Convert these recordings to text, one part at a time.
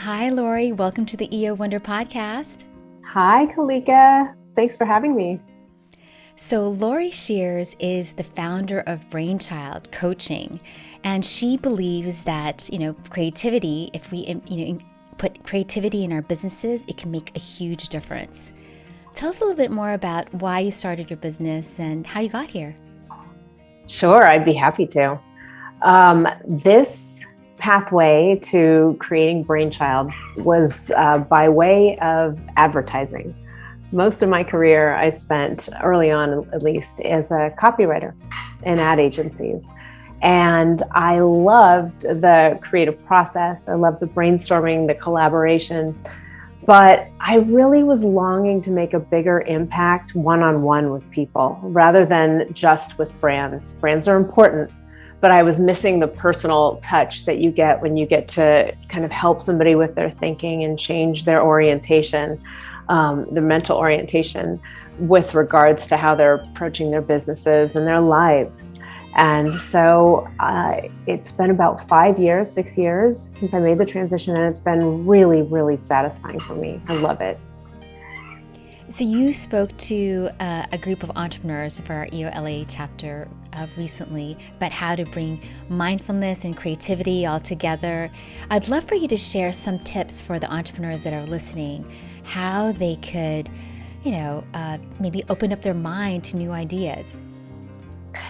Hi, Laurie. Welcome to the EO Wonder podcast. Hi, Kalika. Thanks for having me. So, Laurie Shiers is the founder of Brainchild Coaching, and she believes that, creativity, if we, put creativity in our businesses, it can make a huge difference. Tell us a little bit more about why you started your business and how you got here. Sure, I'd be happy to. This pathway to creating Brainchild was by way of advertising. Most of my career I spent, early on at least, as a copywriter in ad agencies. And I loved the creative process. I loved the brainstorming, the collaboration. But I really was longing to make a bigger impact one-on-one with people rather than just with brands. Brands are important, but I was missing the personal touch that you get when you get to kind of help somebody with their thinking and change their orientation, their mental orientation with regards to how they're approaching their businesses and their lives. And so it's been about 6 years since I made the transition, and it's been really, really satisfying for me. I love it. So you spoke to a group of entrepreneurs for our EOLA chapter recently about how to bring mindfulness and creativity all together. I'd love for you to share some tips for the entrepreneurs that are listening, how they could, maybe open up their mind to new ideas.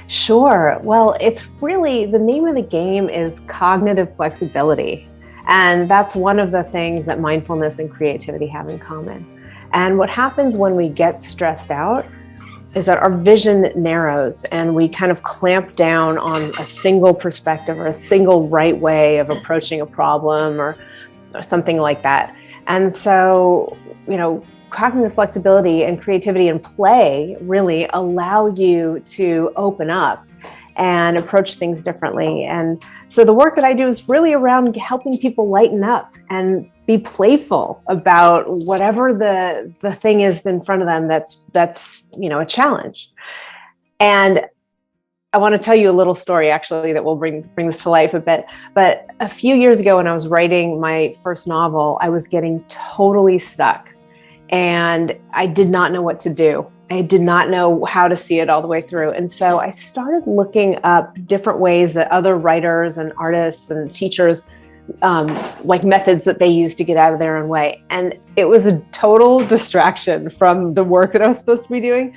Sure. Well, it's really, the name of the game is cognitive flexibility. And that's one of the things that mindfulness and creativity have in common. And what happens when we get stressed out is that our vision narrows and we kind of clamp down on a single perspective or a single right way of approaching a problem or something like that. And so, cognitive flexibility and creativity and play really allow you to open up and approach things differently. And so the work that I do is really around helping people lighten up and be playful about whatever the thing is in front of them that's a challenge. And I want to tell you a little story actually that will bring this to life a bit. But a few years ago when I was writing my first novel, I was getting totally stuck. And I did not know what to do. I did not know how to see it all the way through. And so I started looking up different ways that other writers and artists and teachers, like methods that they use to get out of their own way. And it was a total distraction from the work that I was supposed to be doing.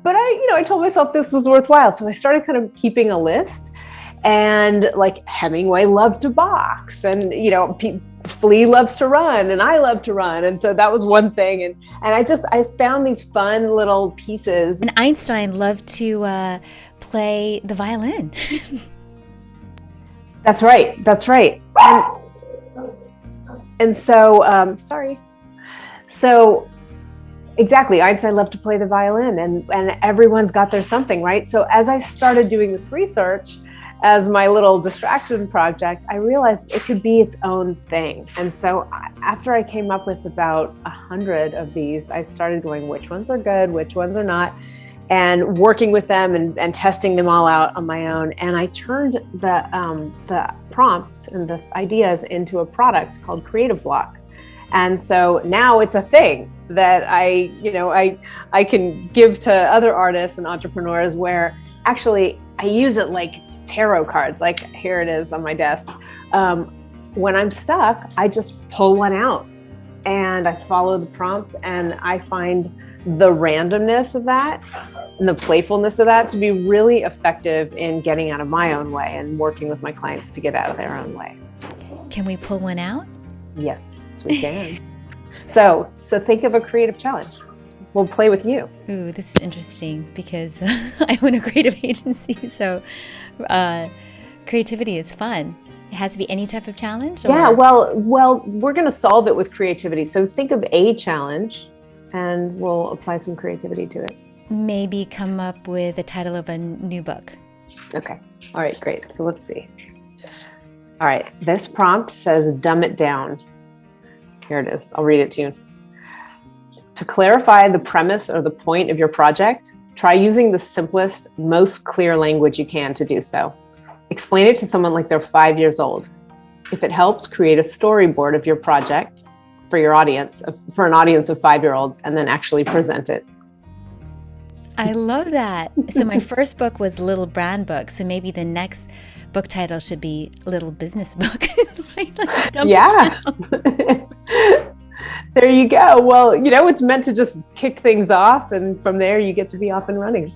But I told myself this was worthwhile. So I started kind of keeping a list. And like Hemingway loved to box, and Flea loves to run, and I love to run, and so that was one thing. And I found these fun little pieces. And Einstein loved to play the violin. That's right. And so, So exactly, Einstein loved to play the violin, and everyone's got their something, right? So as I started doing this research, as my little distraction project, I realized it could be its own thing. And so after I came up with about 100 of these, I started going, which ones are good, which ones are not, and working with them and testing them all out on my own. And I turned the prompts and the ideas into a product called Creative Block. And so now it's a thing that I can give to other artists and entrepreneurs, where actually I use it like tarot cards. Like, here it is on my desk. When I'm stuck, I just pull one out and I follow the prompt, and I find the randomness of that and the playfulness of that to be really effective in getting out of my own way and working with my clients to get out of their own way. Can we pull one out? Yes, we can. So think of a creative challenge. We'll play with you. Ooh, this is interesting because I own a creative agency, so creativity is fun. It has to be any type of challenge? Or? Yeah, well, we're going to solve it with creativity. So think of a challenge, and we'll apply some creativity to it. Maybe come up with the title of a new book. Okay. All right, great. So let's see. All right. This prompt says, dumb it down. Here it is. I'll read it to you. To clarify the premise or the point of your project, try using the simplest, most clear language you can to do so. Explain it to someone like they're 5 years old. If it helps, create a storyboard of your project for your audience, for an audience of 5-year-olds, and then actually present it. I love that. So my first book was Little Brand Book. So maybe the next book title should be Little Business Book. Yeah. There you go. Well, it's meant to just kick things off, and from there you get to be off and running.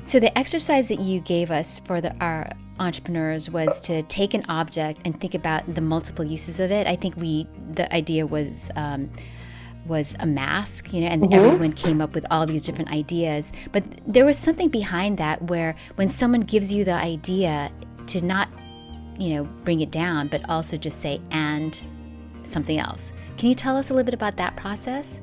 So the exercise that you gave us for our entrepreneurs was to take an object and think about the multiple uses of it. I think the idea was a mask, and everyone came up with all these different ideas. But there was something behind that where when someone gives you the idea, to not, bring it down, but also just say, and something else. Can you tell us a little bit about that process?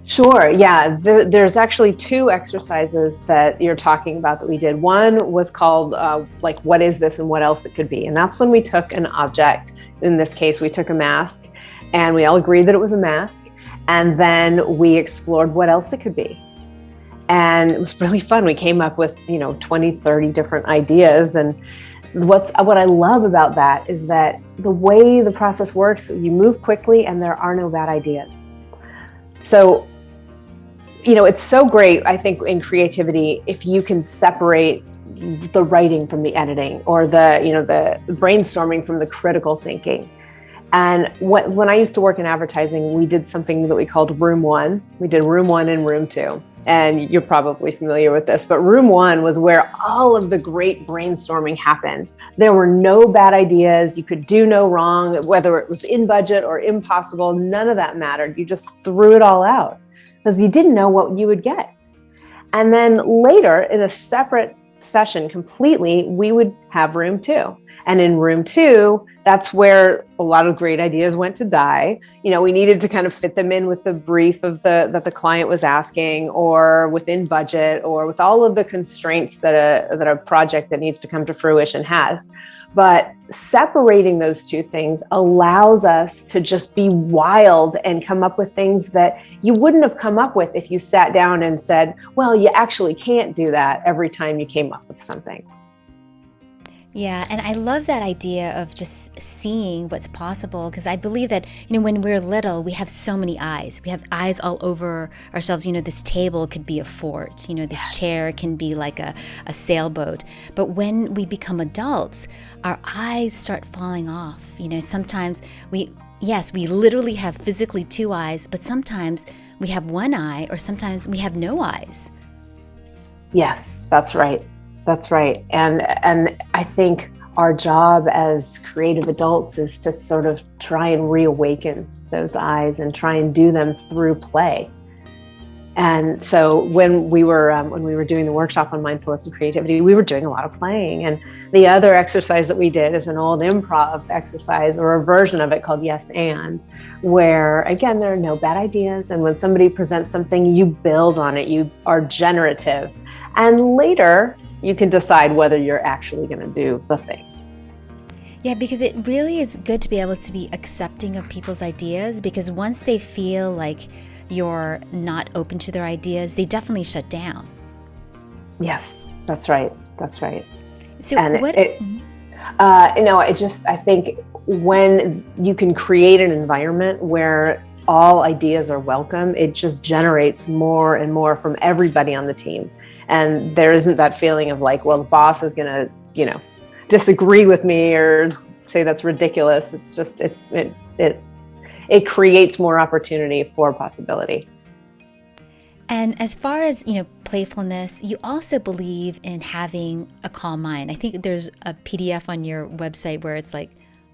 Sure. Yeah. There's actually 2 exercises that you're talking about that we did. One was called what is this and what else it could be? And that's when we took an object. In this case, we took a mask, and we all agreed that it was a mask. And then we explored what else it could be. And it was really fun. We came up with, 20, 30 different ideas. And what I love about that is that the way the process works, you move quickly and there are no bad ideas. So, it's so great, I think, in creativity, if you can separate the writing from the editing, or the brainstorming from the critical thinking. And when I used to work in advertising, we did something that we called Room 1. We did Room 1 and Room 2. And you're probably familiar with this, but Room 1 was where all of the great brainstorming happened. There were no bad ideas. You could do no wrong, whether it was in budget or impossible. None of that mattered. You just threw it all out because you didn't know what you would get. And then later, in a separate session completely, we would have Room 2. And in Room 2, that's where a lot of great ideas went to die. We needed to kind of fit them in with the brief that the client was asking, or within budget, or with all of the constraints that a project that needs to come to fruition has. But separating those 2 things allows us to just be wild and come up with things that you wouldn't have come up with if you sat down and said, well, you actually can't do that every time you came up with something. Yeah, and I love that idea of just seeing what's possible, because I believe that, when we're little, we have so many eyes. We have eyes all over ourselves. This table could be a fort. This chair can be like a sailboat. But when we become adults, our eyes start falling off. Sometimes we literally have physically 2 eyes, but sometimes we have 1 eye, or sometimes we have no eyes. Yes, that's right. That's right. And I think our job as creative adults is to sort of try and reawaken those eyes and try and do them through play. And so when we were doing the workshop on mindfulness and creativity, we were doing a lot of playing. And the other exercise that we did is an old improv exercise, or a version of it called Yes and, where again, there are no bad ideas. And when somebody presents something, you build on it, you are generative. And later, you can decide whether you're actually going to do the thing. Yeah, because it really is good to be able to be accepting of people's ideas, because once they feel like you're not open to their ideas, they definitely shut down. Yes, that's right. That's right. So and what? I think when you can create an environment where all ideas are welcome, it just generates more and more from everybody on the team. And there isn't that feeling of like, well, the boss is going to, disagree with me or say that's ridiculous. It's just, it creates more opportunity for possibility. And as far as, playfulness, you also believe in having a calm mind. I think there's a PDF on your website where it's like,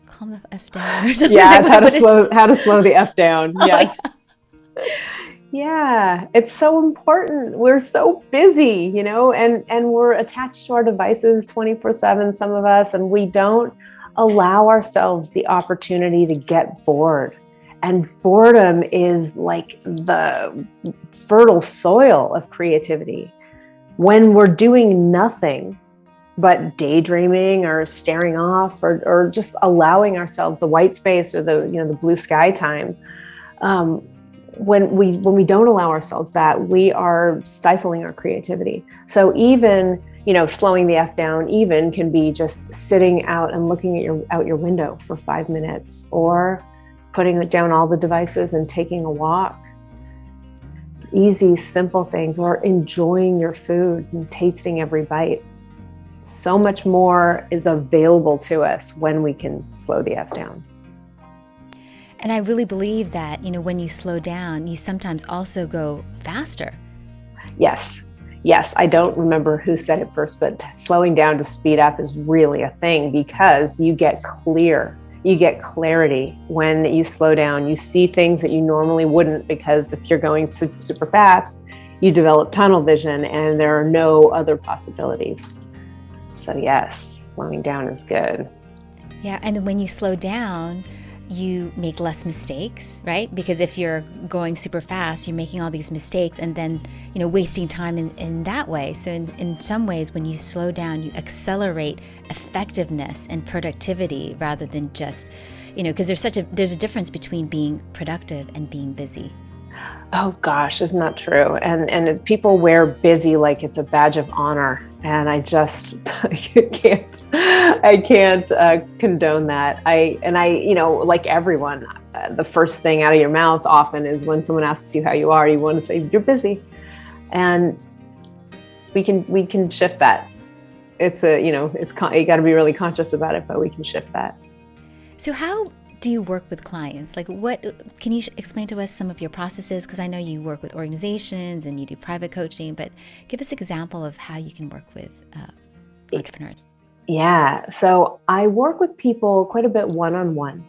calm the F down or something. Yeah, how to slow the F down. Yes. Yeah, it's so important. We're so busy, and we're attached to our devices 24/7, some of us, and we don't allow ourselves the opportunity to get bored. And boredom is like the fertile soil of creativity. When we're doing nothing but daydreaming or staring off, or just allowing ourselves the white space or the blue sky time, when we don't allow ourselves that, we are stifling our creativity. So even Slowing the F down even can be just sitting out and looking at out your window for 5 minutes, or putting down all the devices and taking a walk. Easy, simple things, or enjoying your food and tasting every bite. So much more is available to us when we can slow the F down. And I really believe that, when you slow down, you sometimes also go faster. Yes. I don't remember who said it first, but slowing down to speed up is really a thing, because you get clear. You get clarity when you slow down. You see things that you normally wouldn't, because if you're going super fast, you develop tunnel vision and there are no other possibilities. So yes, slowing down is good. Yeah, and when you slow down, you make less mistakes, right? Because if you're going super fast, you're making all these mistakes and then, wasting time in that way. So in some ways, when you slow down, you accelerate effectiveness and productivity rather than just, because there's a difference between being productive and being busy. Oh gosh, isn't that true? And people wear busy like it's a badge of honor, and I just I can't condone that. Like everyone, the first thing out of your mouth often is when someone asks you how you are, you want to say you're busy, and we can shift that. It's you got to be really conscious about it, but we can shift that. So how do you work with clients? What can you explain to us some of your processes? Because I know you work with organizations and you do private coaching, but give us an example of how you can work with entrepreneurs. Yeah, so I work with people quite a bit one-on-one,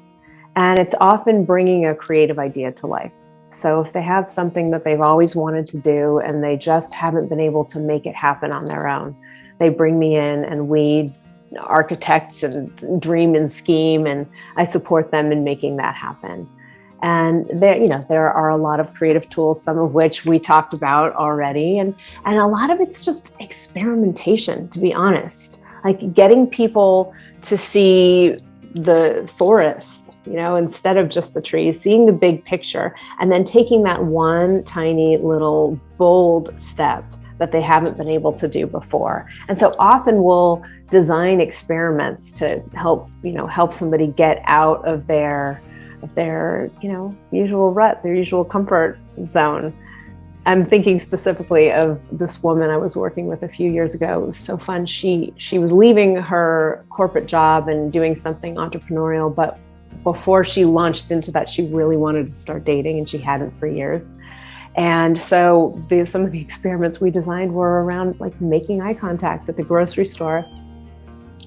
and it's often bringing a creative idea to life. So if they have something that they've always wanted to do and they just haven't been able to make it happen on their own, they bring me in and we architect and dream and scheme, and I support them in making that happen. And there are a lot of creative tools, some of which we talked about already, and a lot of it's just experimentation, to be honest. Like getting people to see the forest, instead of just the trees, seeing the big picture, and then taking that one tiny little bold step that they haven't been able to do before. And so often we'll design experiments to help somebody get out of their usual rut, their usual comfort zone. I'm thinking specifically of this woman I was working with a few years ago. It was so fun. She was leaving her corporate job and doing something entrepreneurial, but before she launched into that, she really wanted to start dating, and she hadn't for years. And so some of the experiments we designed were around making eye contact at the grocery store,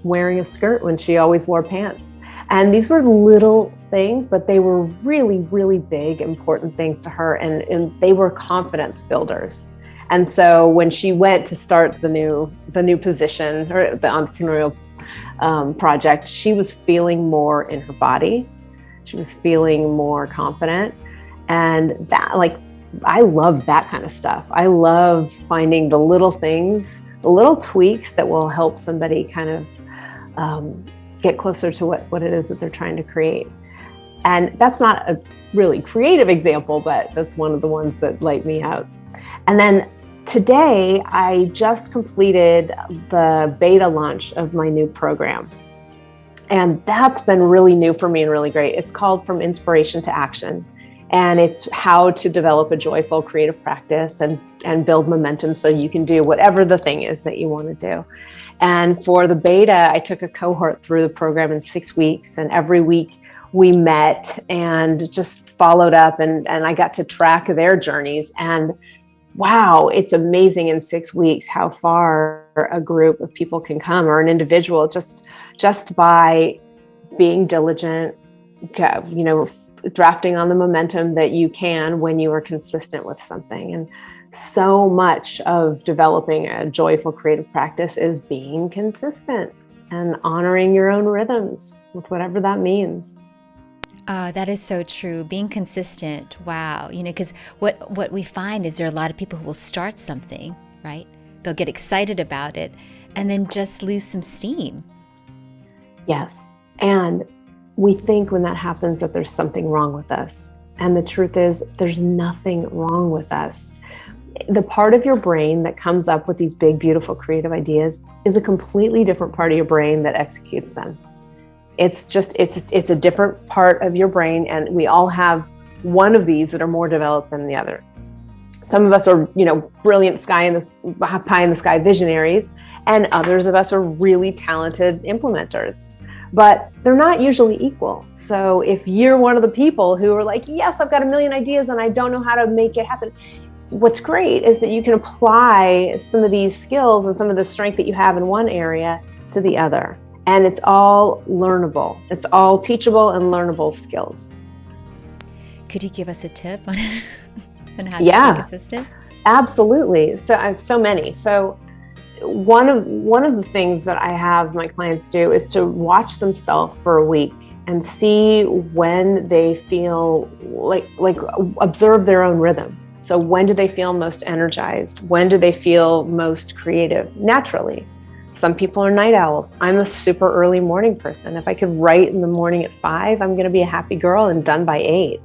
wearing a skirt when she always wore pants. And these were little things, but they were really, really big, important things to her. And they were confidence builders. And so when she went to start the new position, or the entrepreneurial project, she was feeling more in her body. She was feeling more confident. And that, I love that kind of stuff. I love finding the little things, the little tweaks that will help somebody kind of get closer to what it is that they're trying to create. And that's not a really creative example, but that's one of the ones that light me up. And then today, I just completed the beta launch of my new program. And that's been really new for me and really great. It's called From Inspiration to Action. And it's how to develop a joyful creative practice and build momentum so you can do whatever the thing is that you want to do. And for the beta, I took a cohort through the program in 6 weeks. And every week we met and just followed up, and I got to track their journeys. And wow, it's amazing in 6 weeks how far a group of people can come, or an individual, just by being diligent, drafting on the momentum that you can when you are consistent with something. And so much of developing a joyful creative practice is being consistent and honoring your own rhythms with whatever that means. That is so true. Being consistent. Wow. Because what we find is there are a lot of people who will start something, right? They'll get excited about it and then just lose some steam. Yes. And we think when that happens that there's something wrong with us. And the truth is there's nothing wrong with us. the part of your brain that comes up with these big, beautiful, creative ideas is a completely different part of your brain that executes them. It's a different part of your brain, and we all have one of these that are more developed than the other. Some of us are, brilliant pie in the sky visionaries, and others of us are really talented implementers. But they're not usually equal. So if you're one of the people who are like, yes, I've got a million ideas and I don't know how to make it happen, what's great is that you can apply some of these skills and some of the strength that you have in one area to the other. And it's all learnable. It's all teachable and learnable skills. Could you give us a tip on how to stay consistent? Absolutely. So many. So one of the things that I have my clients do is to watch themselves for a week and see when they feel like observe their own rhythm. So when do they feel most energized? When do they feel most creative? Naturally. Some people are night owls. I'm a super early morning person. If I could write in the morning at 5, I'm going to be a happy girl and done by 8.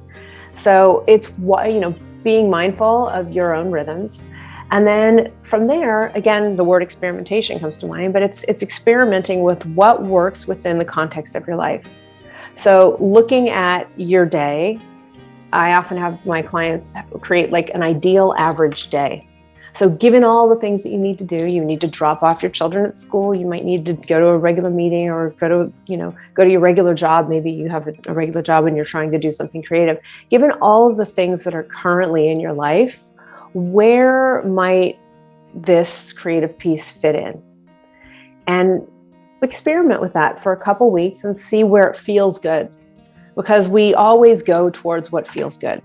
So it's being mindful of your own rhythms. And then from there, again, the word experimentation comes to mind, but it's experimenting with what works within the context of your life. So looking at your day, I often have my clients create like an ideal average day. So given all the things that you need to do, you need to drop off your children at school, you might need to go to a regular meeting or go to your regular job. Maybe you have a regular job and you're trying to do something creative. Given all of the things that are currently in your life, where might this creative piece fit in? And experiment with that for a couple weeks and see where it feels good. Because we always go towards what feels good.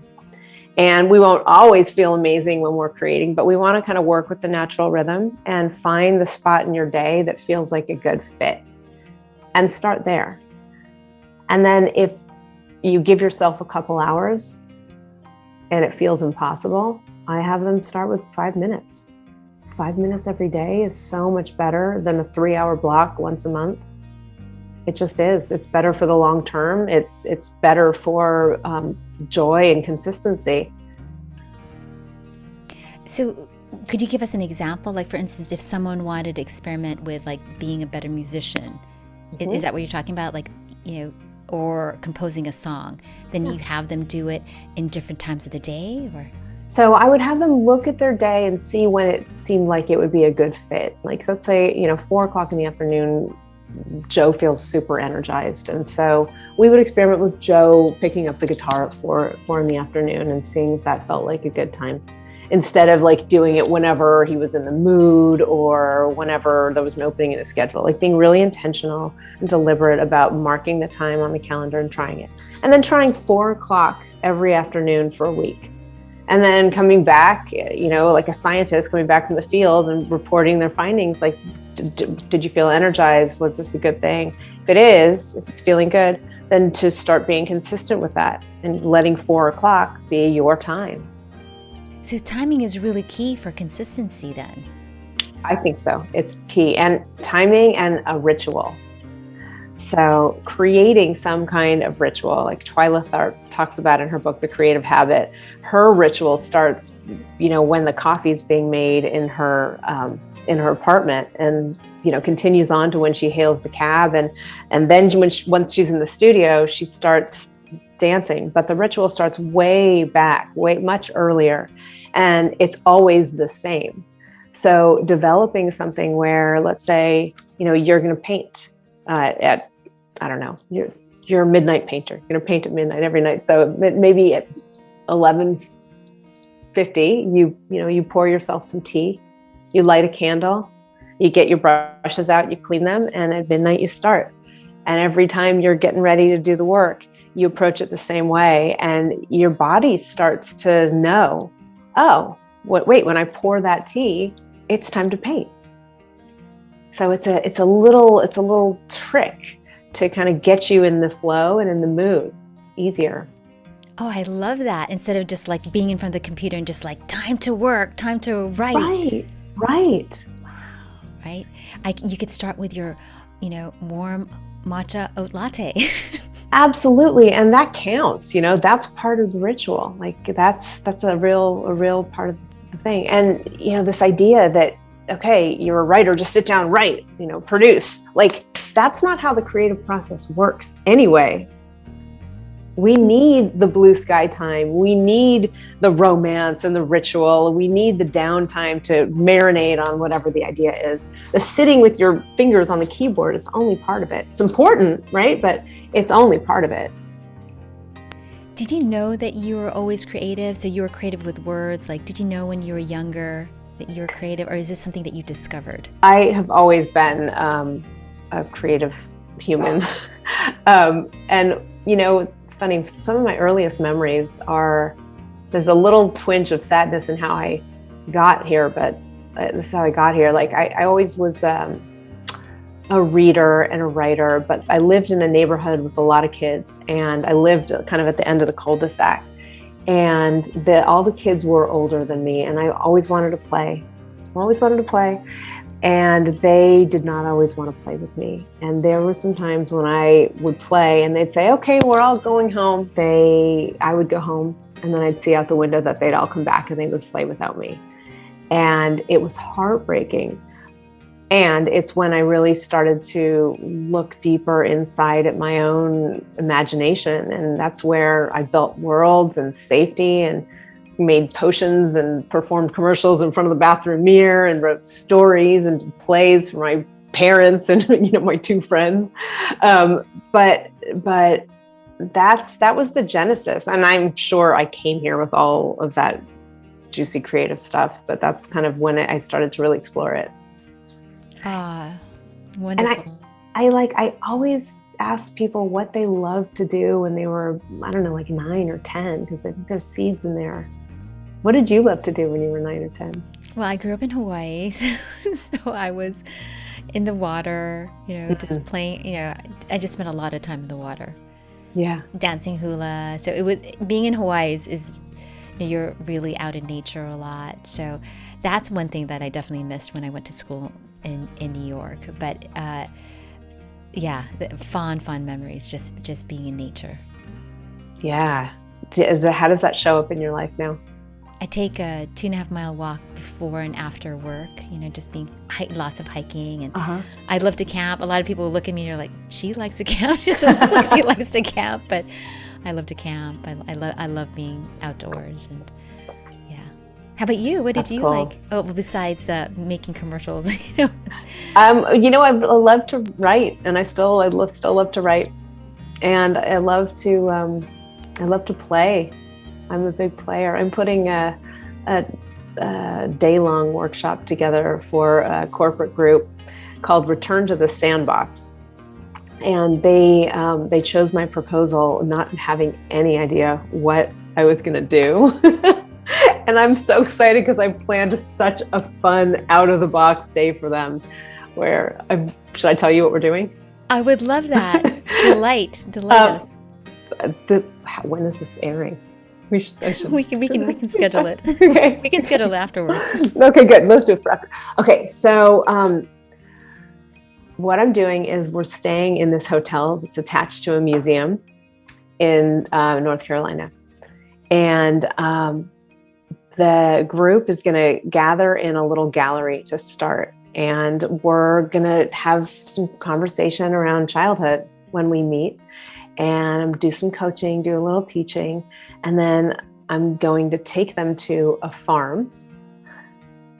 And we won't always feel amazing when we're creating, but we want to kind of work with the natural rhythm and find the spot in your day that feels like a good fit and start there. And then if you give yourself a couple hours and it feels impossible, I have them start with 5 minutes. 5 minutes every day is so much better than a 3-hour block once a month. It just is. It's better for the long term. It's better for joy and consistency. So could you give us an example? Like, for instance, if someone wanted to experiment with like being a better musician, is that what you're talking about? Like, or composing a song, then you have them do it in different times of the day, or? So I would have them look at their day and see when it seemed like it would be a good fit. Like, let's say, 4:00 in the afternoon, Joe feels super energized. And so we would experiment with Joe picking up the guitar at 4 in the afternoon and seeing if that felt like a good time, instead of like doing it whenever he was in the mood or whenever there was an opening in his schedule, like being really intentional and deliberate about marking the time on the calendar and trying it. And then trying 4:00 every afternoon for a week. And then coming back, like a scientist coming back from the field and reporting their findings, like, did you feel energized? Was this a good thing? If it's feeling good, then to start being consistent with that and letting 4:00 be your time. So timing is really key for consistency then. I think so. It's key. And timing and a ritual. So creating some kind of ritual, like Twyla Tharp talks about in her book, The Creative Habit, her ritual starts, when the coffee is being made in her apartment, and, continues on to when she hails the cab. And then once she's in the studio, she starts dancing, but the ritual starts way much earlier, and it's always the same. So developing something where, let's say, you're going to paint at, I don't know, you're a midnight painter. You're going to paint at midnight every night. So maybe at 11:50, you pour yourself some tea, you light a candle, you get your brushes out, you clean them, and at midnight you start. And every time you're getting ready to do the work, you approach it the same way, and your body starts to know, wait, when I pour that tea, it's time to paint. So it's a little trick to kind of get you in the flow and in the mood easier. Oh, I love that. Instead of just like being in front of the computer and just like time to work, time to write. Right. Wow. Right. You could start with your, warm matcha oat latte. Absolutely. And that counts, that's part of the ritual. Like that's a real part of the thing. And, this idea that, okay, you're a writer, just sit down, write, produce. Like, that's not how the creative process works anyway. We need the blue sky time. We need the romance and the ritual. We need the downtime to marinate on whatever the idea is. The sitting with your fingers on the keyboard is only part of it. It's important, right? But it's only part of it. Did you know that you were always creative? So you were creative with words. Like, did you know when you were younger that you were creative, or is this something that you discovered? I have always been a creative human. And, it's funny, some of my earliest memories there's a little twinge of sadness in how I got here, but this is how I got here. Like, I always was a reader and a writer, but I lived in a neighborhood with a lot of kids, and I lived kind of at the end of the cul-de-sac. And all the kids were older than me, and I always wanted to play. And they did not always want to play with me. And there were some times when I would play and they'd say, okay, we're all going home. I would go home, and then I'd see out the window that they'd all come back and they would play without me. And it was heartbreaking. And it's when I really started to look deeper inside at my own imagination. And that's where I built worlds and safety, and made potions and performed commercials in front of the bathroom mirror, and wrote stories and plays for my parents and my two friends. But that was the genesis. And I'm sure I came here with all of that juicy creative stuff, but that's kind of when I started to really explore it. Wonderful. And I always asked people what they loved to do when they were, I don't know, like 9 or 10, because I think there's seeds in there. What did you love to do when you were 9 or 10? Well, I grew up in Hawaii, so I was in the water, just playing, I just spent a lot of time in the water. Yeah. Dancing hula. So it was, being in Hawaii is you're really out in nature a lot. So that's one thing that I definitely missed when I went to school in New York. But yeah, fond memories, just being in nature. Yeah. How does that show up in your life now? I take a 2.5 mile walk before and after work, just being lots of hiking. And I love to camp. A lot of people look at me and you're like, she likes to camp. She doesn't look like she likes to camp, but I love to camp. I love being outdoors. And yeah. How about you? What did you like? Oh, well, besides making commercials, I love to write, and I still love to write, and I love to play. I'm a big player. I'm putting a day-long workshop together for a corporate group called Return to the Sandbox. And they chose my proposal not having any idea what I was going to do. And I'm so excited because I planned such a fun out-of-the-box day for them. Should I tell you what we're doing? I would love that. Delight us. When is this airing? We can schedule it. Okay. We can schedule it afterwards. Okay, good. Let's do it for after. Okay, so what I'm doing is we're staying in this hotel that's attached to a museum in North Carolina. And the group is going to gather in a little gallery to start. And we're going to have some conversation around childhood when we meet, and do some coaching, do a little teaching. And then I'm going to take them to a farm,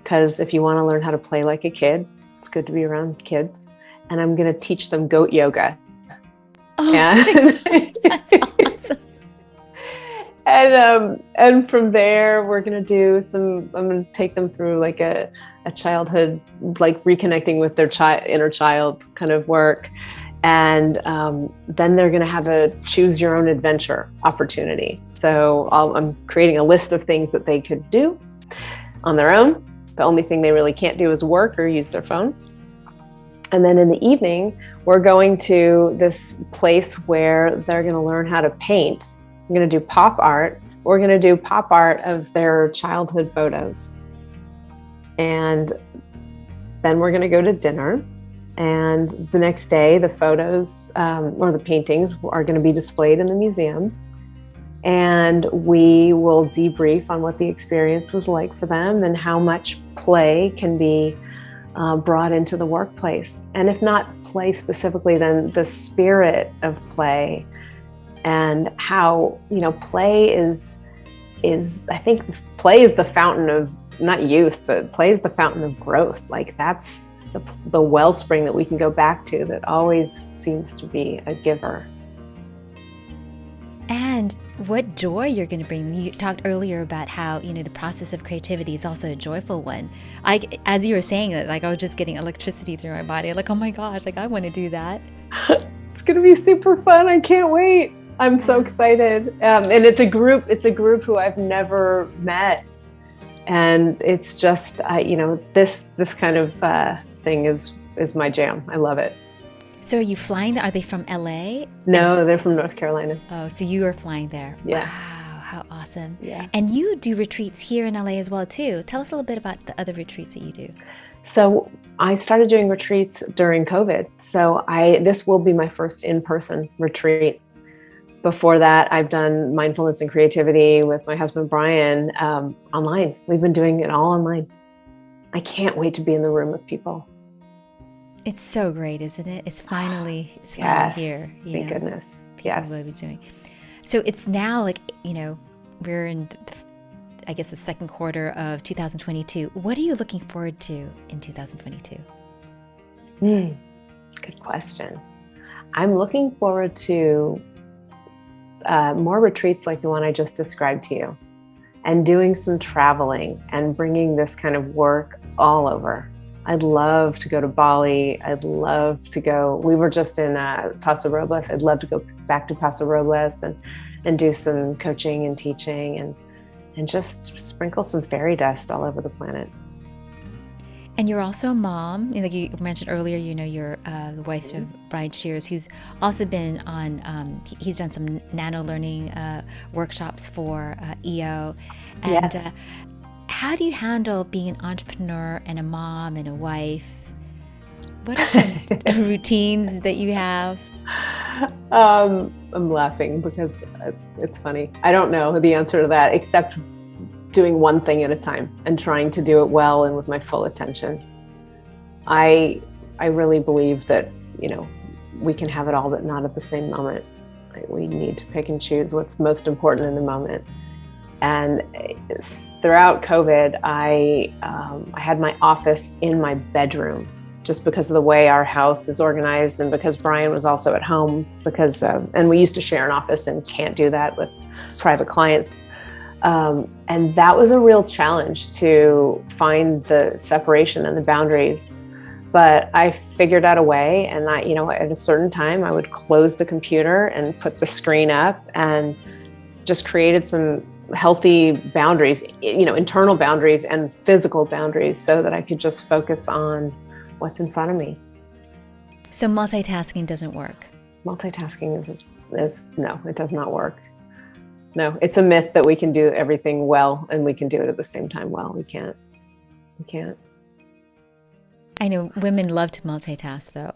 because if you want to learn how to play like a kid, it's good to be around kids. And I'm going to teach them goat yoga. That's awesome. And from there, we're going to do I'm going to take them through like a childhood, like reconnecting with their inner child kind of work. And then they're going to have a choose your own adventure opportunity. So I'm creating a list of things that they could do on their own. The only thing they really can't do is work or use their phone. And then in the evening, we're going to this place where they're going to learn how to paint. I'm going to do pop art. We're going to do pop art of their childhood photos. And then we're going to go to dinner. And the next day, the photos or the paintings are going to be displayed in the museum. and we will debrief on what the experience was like for them and how much play can be brought into the workplace. And if not play specifically, then the spirit of play, and how, play is I think play is the fountain of not youth, but play is the fountain of growth. Like that's the wellspring that we can go back to that always seems to be a giver. And what joy you're going to bring. You talked earlier about how, the process of creativity is also a joyful one. As you were saying it, I was just getting electricity through my body. Like, oh my gosh, I want to do that. It's going to be super fun. I can't wait. I'm so excited. And it's a group who I've never met. And it's just, this kind of thing is my jam. I love it. So are you flying? Are they from LA? No, they're from North Carolina. Oh, so you are flying there. Yeah. Wow, how awesome. Yeah. And you do retreats here in LA as well too. Tell us a little bit about the other retreats that you do. So I started doing retreats during COVID. So this will be my first in-person retreat. Before that, I've done mindfulness and creativity with my husband, Brian, online. We've been doing it all online. I can't wait to be in the room with people. It's so great, isn't it? It's finally here. Thank goodness. People will be doing. So it's now we're in, the second quarter of 2022. What are you looking forward to in 2022? Good question. I'm looking forward to more retreats like the one I just described to you, and doing some traveling and bringing this kind of work all over. I'd love to go to Bali. I'd love to go. We were just in Paso Robles. I'd love to go back to Paso Robles and do some coaching and teaching and just sprinkle some fairy dust all over the planet. And you're also a mom. Like you mentioned earlier, you're the wife of Brian Shiers, who's also been on, he's done some nano learning workshops for EO. And Yes. How do you handle being an entrepreneur and a mom and a wife? What are some routines that you have? I'm laughing because it's funny. I don't know the answer to that, except doing one thing at a time and trying to do it well and with my full attention. I really believe that, we can have it all, but not at the same moment. We need to pick and choose what's most important in the moment. And throughout COVID, I had my office in my bedroom just because of the way our house is organized, and because Brian was also at home and we used to share an office and can't do that with private clients. And that was a real challenge to find the separation and the boundaries. But I figured out a way, and at a certain time I would close the computer and put the screen up and just created some healthy boundaries, internal boundaries and physical boundaries, so that I could just focus on what's in front of me. So multitasking doesn't work. Multitasking is no, it does not work. No, it's a myth that we can do everything well and we can do it at the same time well. We can't. I know women love to multitask though.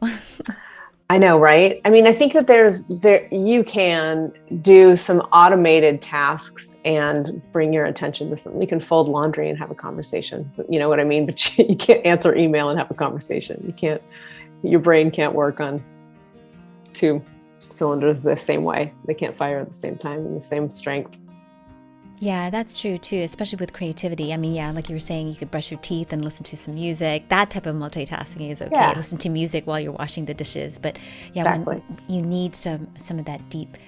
I know, right? I mean, I think that you can do some automated tasks and bring your attention to something. You can fold laundry and have a conversation. You know what I mean? But you can't answer email and have a conversation. You can't. Your brain can't work on two cylinders the same way. They can't fire at the same time in the same strength. Yeah, that's true too, especially with creativity. I mean, yeah, like you were saying, you could brush your teeth and listen to some music. That type of multitasking is okay. Yeah. Listen to music while you're washing the dishes. But yeah, Exactly. when you need some of that deep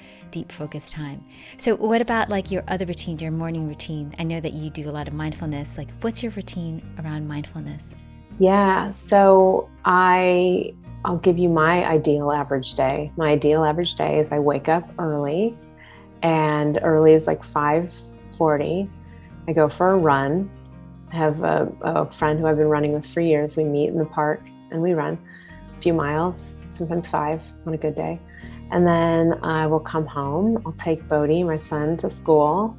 focus time. So what about like your other routine, your morning routine? I know that you do a lot of mindfulness. Like what's your routine around mindfulness? Yeah, so I'll give you my ideal average day. My ideal average day is I wake up early, and early is like 5:40. I go for a run. I have a friend who I've been running with for years. We meet in the park and we run a few miles, sometimes 5 on a good day. And then I will come home. I'll take Bodhi, my son, to school,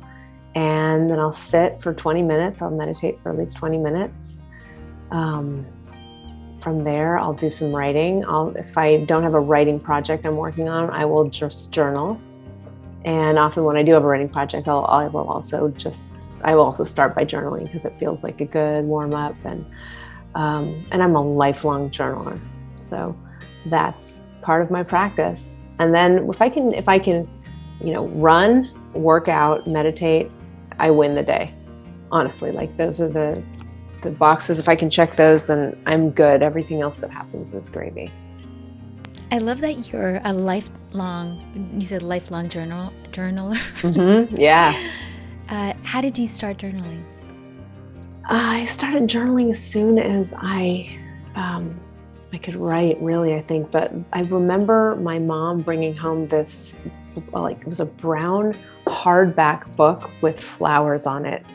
and then I'll sit for 20 minutes. I'll meditate for at least 20 minutes. From there, I'll do some writing. If I don't have a writing project I'm working on, I will just journal. And often when I do have a writing project, I will also start by journaling because it feels like a good warm up, and I'm a lifelong journaler, so that's part of my practice. And then if I can, run, work out, meditate, I win the day. Honestly, like those are the boxes. If I can check those, then I'm good. Everything else that happens is gravy. I love that you're a lifelong journaler. Mm-hmm. Yeah. How did you start journaling? I started journaling as soon as I could write, really, I think. But I remember my mom bringing home this, it was a brown hardback book with flowers on it,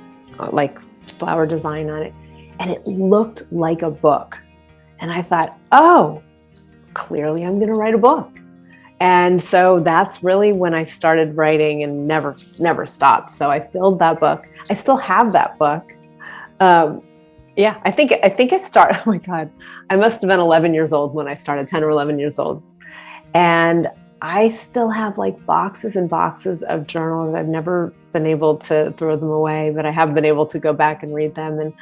like flower design on it. And it looked like a book. And I thought, oh, clearly I'm going to write a book. And so that's really when I started writing and never stopped. So I filled that book. I still have that book. I think I started, oh my God, I must have been 11 years old when I started, 10 or 11 years old. And I still have like boxes and boxes of journals. I've never been able to throw them away, but I have been able to go back and read them. And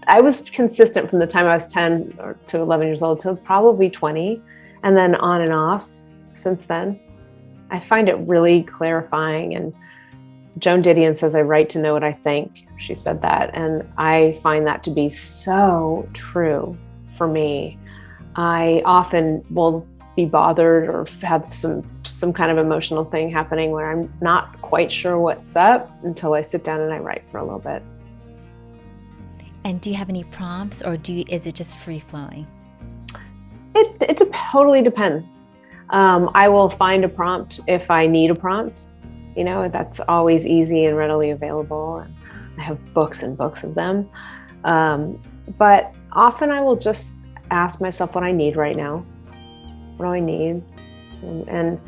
I was consistent from the time I was 10 or to 11 years old to probably 20, and then on and off since then. I find it really clarifying. And Joan Didion says, I write to know what I think. She said that. And I find that to be so true for me. I often will be bothered or have some kind of emotional thing happening where I'm not quite sure what's up until I sit down and I write for a little bit. And do you have any prompts, or is it just free flowing? It totally depends. I will find a prompt if I need a prompt. That's always easy and readily available. And I have books and books of them. But often I will just ask myself what I need right now. What do I need? And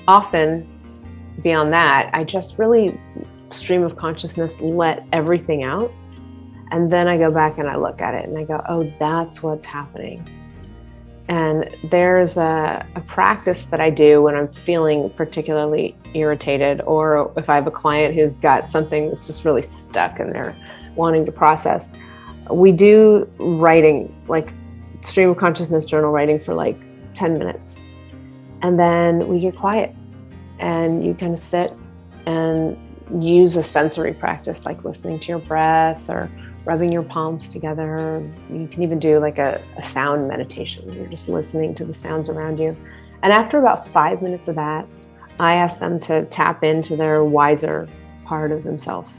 often beyond that, I just really stream of consciousness, let everything out. And then I go back and I look at it and I go, oh, that's what's happening. And there's a practice that I do when I'm feeling particularly irritated, or if I have a client who's got something that's just really stuck and they're wanting to process. We do writing, like stream of consciousness journal writing for like 10 minutes. And then we get quiet and you kind of sit and use a sensory practice, like listening to your breath or rubbing your palms together. You can even do like a sound meditation. You're just listening to the sounds around you. And after about 5 minutes of that, I ask them to tap into their wiser part of themselves,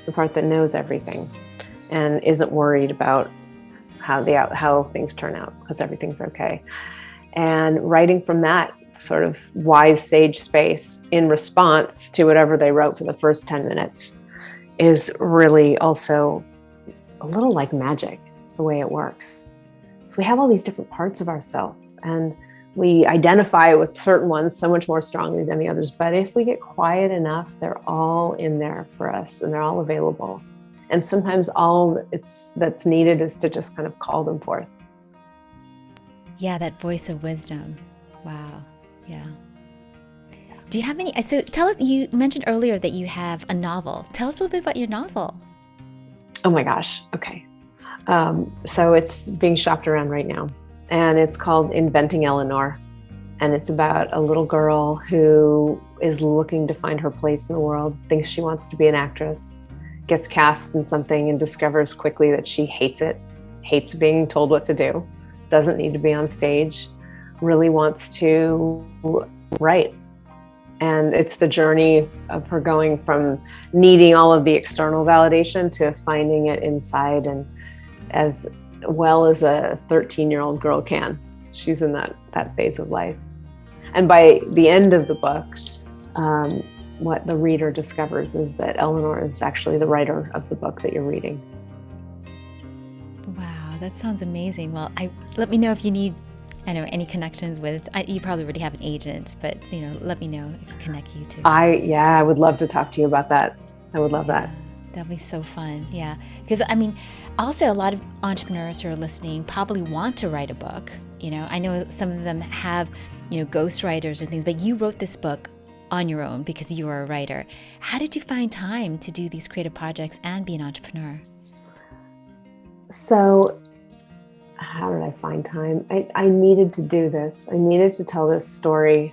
the part that knows everything and isn't worried about how things turn out, because everything's okay. And writing from that sort of wise sage space in response to whatever they wrote for the first 10 minutes is really also a little like magic, the way it works. So we have all these different parts of ourselves, and we identify with certain ones so much more strongly than the others. But if we get quiet enough, they're all in there for us and they're all available. And sometimes all that's needed is to just kind of call them forth. Yeah, that voice of wisdom. Wow. Yeah. Do you have any, so tell us, you mentioned earlier that you have a novel. Tell us a little bit about your novel. Oh my gosh. Okay. So it's being shopped around right now, and it's called Inventing Eleanor. And it's about a little girl who is looking to find her place in the world, thinks she wants to be an actress, gets cast in something and discovers quickly that she hates it, hates being told what to do, doesn't need to be on stage, really wants to write. And it's the journey of her going from needing all of the external validation to finding it inside, and as well as a 13-year-old girl can. She's in that phase of life. And by the end of the book, what the reader discovers is that Eleanor is actually the writer of the book that you're reading. Wow, that sounds amazing. Well, let me know if you need any connections with, you probably already have an agent, but let me know. I can connect you to. I would love to talk to you about that. I would love that. That'd be so fun. Yeah. Because also a lot of entrepreneurs who are listening probably want to write a book. I know some of them have, ghostwriters and things, but you wrote this book on your own because you are a writer. How did you find time to do these creative projects and be an entrepreneur? So how did I find time? I needed to do this. I needed to tell this story.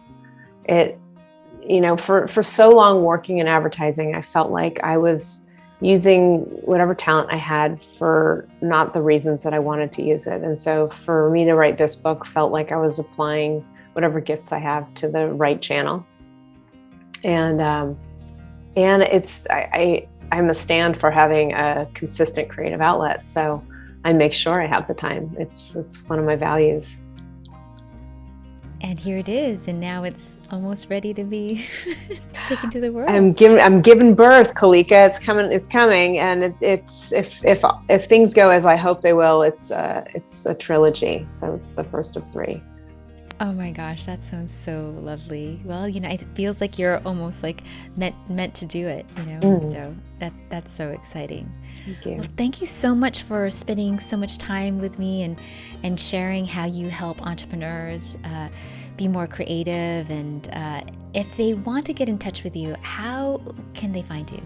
For so long working in advertising, I felt like I was using whatever talent I had for not the reasons that I wanted to use it. And so for me to write this book felt like I was applying whatever gifts I have to the right channel. And I'm a stand for having a consistent creative outlet. So I make sure I have the time. It's one of my values. And here it is, and now it's almost ready to be taken to the world. I'm giving birth, Kalika. It's coming, and if things go as I hope they will, it's a trilogy. So it's the first of 3. Oh my gosh, that sounds so lovely. Well, it feels like you're almost like meant to do it, So that's so exciting. Thank you. Well, thank you so much for spending so much time with me and sharing how you help entrepreneurs be more creative. And if they want to get in touch with you, how can they find you?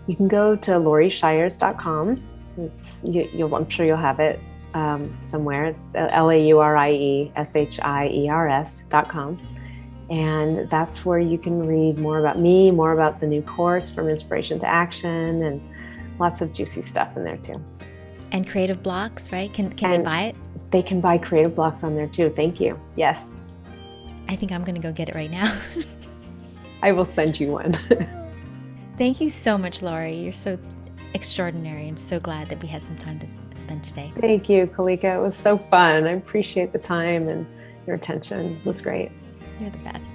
You can go to laurieshiers.com. I'm sure you'll have it somewhere. It's LaurieShiers.com. And that's where you can read more about me, more about the new course, From Inspiration to Action, and lots of juicy stuff in there too. And creative blocks, right? Can they buy it? They can buy creative blocks on there too. Thank you. Yes. I think I'm going to go get it right now. I will send you one. Thank you so much, Laurie. You're so extraordinary. I'm so glad that we had some time to spend today. Thank you, Kalika. It was so fun. I appreciate the time and your attention. It was great. You're the best.